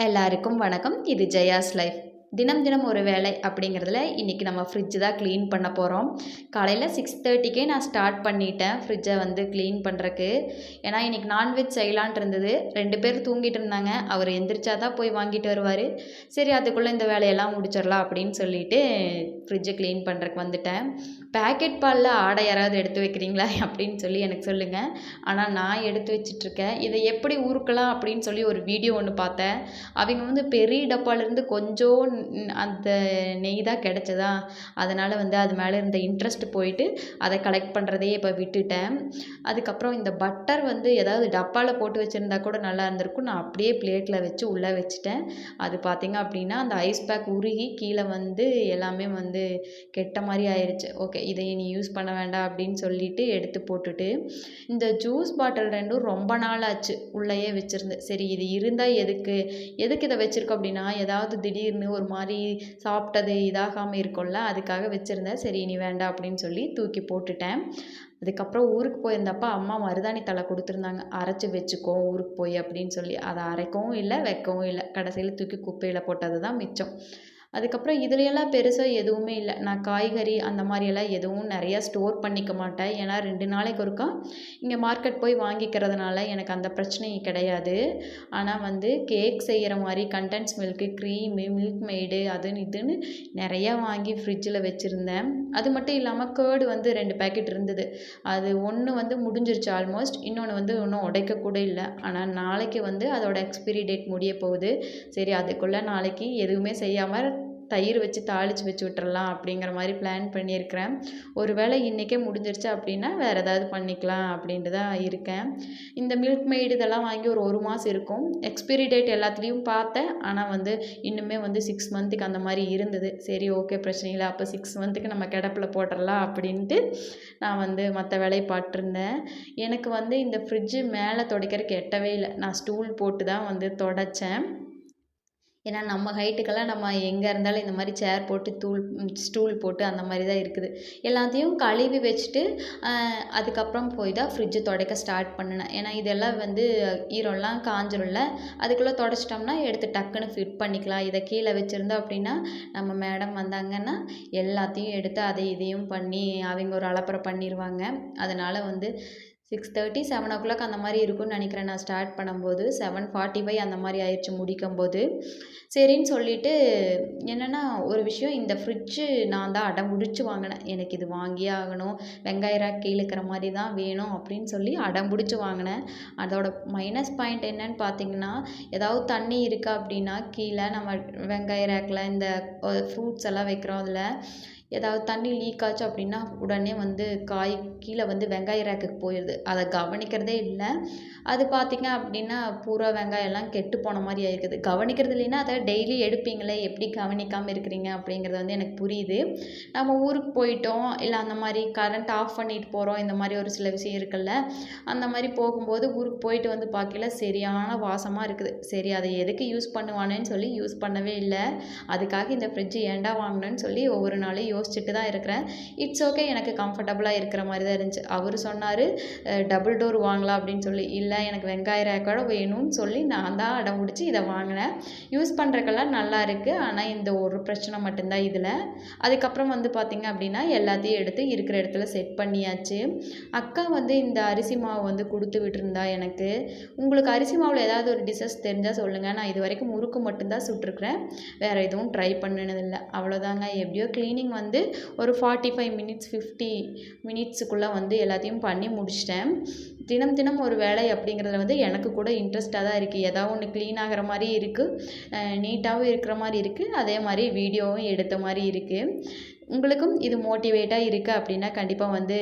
எல்லாருக்கும் வணக்கம். இது ஜெயாஸ் லைஃப். தினம் தினம் ஒரு வேலை அப்படிங்கிறதுல இன்றைக்கி நம்ம ஃப்ரிட்ஜ் தான் க்ளீன் பண்ண போகிறோம். காலையில் 6:30க்கே நான் ஸ்டார்ட் பண்ணிட்டேன் ஃப்ரிட்ஜை வந்து க்ளீன் பண்ணுறக்கு. ஏன்னா இன்றைக்கி நான்வெஜ் செய்யலான் இருந்தது. 2 பேர் தூங்கிட்டு இருந்தாங்க. அவர் எந்திரிச்சா தான் போய் வாங்கிட்டு வருவார். சரி அதுக்குள்ளே இந்த வேலையெல்லாம் முடிச்சிடலாம் அப்படின்னு சொல்லிட்டு ஃப்ரிட்ஜை க்ளீன் பண்ணுறக்கு வந்துட்டேன். பேக்கெட் பாலில் ஆடை யாராவது எடுத்து வைக்கிறீங்களா அப்படின்னு சொல்லி எனக்கு சொல்லுங்கள். ஆனால் நான் எடுத்து வச்சிட்ருக்கேன். இதை எப்படி ஊறுக்கலாம் அப்படின்னு சொல்லி ஒரு வீடியோ ஒன்று பார்த்தேன். அவங்க வந்து பெரிய டப்பாலேருந்து கொஞ்சம் அந்த நெய் தான் கிடச்சதா, அதனால் வந்து அது மேலே இருந்த இன்ட்ரெஸ்ட் போயிட்டு அதை கலெக்ட் பண்ணுறதையே இப்போ விட்டுட்டேன். அதுக்கப்புறம் இந்த பட்டர் வந்து ஏதாவது டப்பாவில் போட்டு வச்சுருந்தா கூட நல்லா இருந்திருக்கும். நான் அப்படியே பிளேட்டில் வச்சு உள்ளே வச்சுட்டேன். அது பார்த்திங்க அப்படின்னா அந்த ஐஸ் பேக் உருகி கீழே வந்து எல்லாமே வந்து கெட்ட மாதிரி ஆயிடுச்சு. ஓகே, இதை நீ யூஸ் பண்ண வேண்டாம் அப்படின்னு சொல்லிட்டு எடுத்து போட்டுட்டு, இந்த ஜூஸ் பாட்டில் 2ம் ரொம்ப நாள் ஆச்சு உள்ளேயே வச்சுருந்து. சரி இது இருந்தால் எதுக்கு இதை வச்சுருக்கோம் அப்படின்னா, ஏதாவது திடீர்னு ஒரு மாதிரி சாப்பிட்டது இதாகாமல் இருக்கும்ல, அதுக்காக வச்சுருந்தேன். சரி இனி வேண்டாம் அப்படின்னு சொல்லி தூக்கி போட்டுட்டேன். அதுக்கப்புறம் ஊருக்கு போயிருந்தப்போ அம்மா மருதாணி தழை கொடுத்துருந்தாங்க. அரைச்சி வச்சுக்கோ ஊருக்கு போய் அப்படின்னு சொல்லி. அதை அரைக்கவும் இல்லை வைக்கவும் இல்லை. கடைசியில் தூக்கி குப்பையில் போட்டது தான் மிச்சம். அதுக்கப்புறம் இதுலையெல்லாம் பெருசாக எதுவுமே இல்லை. நான் காய்கறி அந்த மாதிரியெல்லாம் எதுவும் நிறையா ஸ்டோர் பண்ணிக்க மாட்டேன். ஏன்னா 2 நாளைக்கு ஒருக்கா இங்கே மார்க்கெட் போய் வாங்கிக்கிறதுனால எனக்கு அந்த பிரச்சனை கிடையாது. ஆனால் வந்து கேக் செய்கிற மாதிரி condense milk, cream, milk maid அதுன்னு இதுன்னு நிறையா வாங்கி ஃப்ரிட்ஜில் வச்சுருந்தேன். அது மட்டும் இல்லாமல் கேர்டு வந்து 2 பேக்கெட் இருந்தது. அது ஒன்று வந்து முடிஞ்சிருச்சு ஆல்மோஸ்ட். இன்னொன்று வந்து இன்னும் உடைக்கக்கூட இல்லை. ஆனால் நாளைக்கு வந்து அதோட எக்ஸ்பிரி டேட் முடிய போகுது. சரி அதுக்குள்ளே நாளைக்கு எதுவுமே செய்யாமல் தயிர் வச்சு தாளித்து வச்சு விட்டுறலாம் அப்படிங்கிற மாதிரி பிளான் பண்ணியிருக்கிறேன். ஒரு வேளை இன்றைக்கே முடிஞ்சிருச்சு அப்படின்னா வேறு ஏதாவது பண்ணிக்கலாம் அப்படின்ட்டு தான் இருக்கேன். இந்த மில்க் மெய்டு இதெல்லாம் வாங்கி ஒரு மாதம் இருக்கும். எக்ஸ்பிரி டேட் எல்லாத்துலேயும் பார்த்தேன். ஆனால் வந்து இன்னுமே வந்து 6 மந்த்துக்கு அந்த மாதிரி இருந்தது. சரி ஓகே, பிரச்சனை இல்லை. அப்போ 6 மந்த்துக்கு நம்ம கிடப்பில் போட்டுடலாம் அப்படின்ட்டு நான் வந்து மற்ற வேலையை பார்த்துருந்தேன். எனக்கு வந்து இந்த ஃப்ரிட்ஜு மேலே துடைக்கிறதுக்கு எட்டவே இல்லை. நான் ஸ்டூல் போட்டு தான் வந்து துடைச்சேன். ஏன்னா நம்ம ஹைட்டுக்கெல்லாம் நம்ம எங்கே இருந்தாலும் இந்த மாதிரி சேர் போட்டு ஸ்டூல் போட்டு அந்த மாதிரி தான் இருக்குது. எல்லாத்தையும் கழுவி வச்சுட்டு அதுக்கப்புறம் போய் தான் ஃப்ரிட்ஜை துடைக்க ஸ்டார்ட் பண்ணினேன். ஏன்னா இதெல்லாம் வந்து ஈரம்லாம் காஞ்சிரும்ல, அதுக்குள்ளே துடைச்சிட்டோம்னா எடுத்து டக்குன்னு ஃபிட் பண்ணிக்கலாம். இதை கீழே வச்சுருந்தோம் அப்படின்னா நம்ம மேடம் வந்தாங்கன்னா எல்லாத்தையும் எடுத்து அதை இதையும் பண்ணி அவங்க ஒரு அலப்பறை பண்ணிடுவாங்க. அதனால் வந்து 6:30 7:00 அந்த மாதிரி இருக்கும்னு நினைக்கிறேன். நான் ஸ்டார்ட் பண்ணும்போது 7:45 அந்த மாதிரி ஆயிடுச்சு முடிக்கும்போது. சரின்னு சொல்லிட்டு என்னென்னா ஒரு விஷயம், இந்த ஃப்ரிட்ஜு நான் தான் அடம் பிடிச்சி வாங்கினேன். எனக்கு இது வாங்கியே ஆகணும், வெங்காய ரேக் கீழே இருக்கிற மாதிரி தான் வேணும் அப்படின்னு சொல்லி அடம் பிடிச்சி வாங்கினேன். அதோட மைனஸ் பாயிண்ட் என்னன்னு பார்த்தீங்கன்னா, ஏதாவது தண்ணி இருக்கா அப்படின்னா கீழே நம்ம வெங்காய ரேக்கில் இந்த ஃப்ரூட்ஸ் எல்லாம் வைக்கிறோம், அதில் ஏதாவது தண்ணி லீக் ஆச்சு அப்படின்னா உடனே வந்து காய் கீழே வந்து வெங்காய ரேக்குக்கு போயிடுது. அதை கவனிக்கிறதே இல்லை. அது பார்த்திங்க அப்படின்னா பூரா வெங்காயம்லாம் கெட்டு போன மாதிரி ஆயிருக்குது. கவனிக்கிறது இல்லைன்னா அதை டெய்லி எடுப்பீங்களே, எப்படி கவனிக்காமல் இருக்கிறீங்க அப்படிங்கிறது வந்து எனக்கு புரியுது. நம்ம ஊருக்கு போயிட்டோம், இல்லை அந்த மாதிரி கரண்ட் ஆஃப் பண்ணிட்டு போகிறோம், இந்த மாதிரி ஒரு சில விஷயம் இருக்குல்ல, அந்த மாதிரி போகும்போது ஊருக்கு போயிட்டு வந்து பார்க்கல சரியான வாசமாக இருக்குது. சரி அதை எதுக்கு யூஸ் பண்ணுவானேன்னு சொல்லி யூஸ் பண்ணவே இல்லை. அதுக்காக இந்த ஃப்ரிட்ஜு ஏன்டா வாங்கினேன்னு சொல்லி ஒவ்வொரு நாளையும் யோசிச்சுட்டு தான் இருக்கிறேன். இட்ஸ் ஓகே, எனக்கு கம்ஃபர்டபுளாக இருக்கிற மாதிரி தான் இருந்துச்சு. அவர் சொன்னார் டபுள் டோர் வாங்கலாம் அப்படின்னு சொல்லி. இல்லை எனக்கு வெங்காய ரேக்கோட வேணும்னு சொல்லி நான் தான் அடம் பிடிச்சி இதை வாங்கினேன். யூஸ் பண்ணுறக்கெல்லாம் நல்லா இருக்குது. ஆனால் இந்த ஒரு பிரச்சனை மட்டும்தான் இதில். அதுக்கப்புறம் வந்து பார்த்திங்க அப்படின்னா எல்லாத்தையும் எடுத்து இருக்கிற இடத்துல செட் பண்ணியாச்சு. அக்கா வந்து இந்த அரிசி மாவு வந்து கொடுத்து விட்டுருந்தா எனக்கு. உங்களுக்கு அரிசி மாவில் ஏதாவது ஒரு டிஷ்ஷஸ் தெரிஞ்சால் சொல்லுங்கள். நான் இது வரைக்கும் முறுக்கு மட்டும்தான் சுட்டிருக்கிறேன், வேறு எதுவும் ட்ரை பண்ணினதில்லை. அவ்வளோதாங்க. எப்படியோ க்ளீனிங் வந்து ஒரு 45 மினிட்ஸ் 50 மினிட்ஸுக்குள்ளே வந்து எல்லாத்தையும் பண்ணி முடிச்சிட்டேன். தினம் தினம் ஒரு வேலை அப்படிங்கிறதுல வந்து எனக்கு கூட இன்ட்ரெஸ்ட்டாக தான் இருக்குது. ஏதாவது ஒன்று க்ளீன் ஆகிற மாதிரி இருக்குது, நீட்டாகவும் இருக்கிற மாதிரி இருக்குது, அதே மாதிரி வீடியோவும் எடுத்த மாதிரி இருக்குது. உங்களுக்கும் இது மோட்டிவேட்டாக இருக்குது அப்படின்னா கண்டிப்பாக வந்து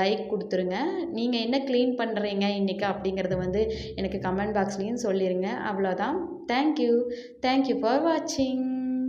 லைக் கொடுத்துருங்க. நீங்கள் என்ன க்ளீன் பண்ணுறீங்க இன்றைக்கி அப்படிங்கிறத வந்து எனக்கு கமெண்ட் பாக்ஸ்லேயும் சொல்லிடுங்க. அவ்வளோதான். தேங்க்யூ ஃபார் வாட்சிங்.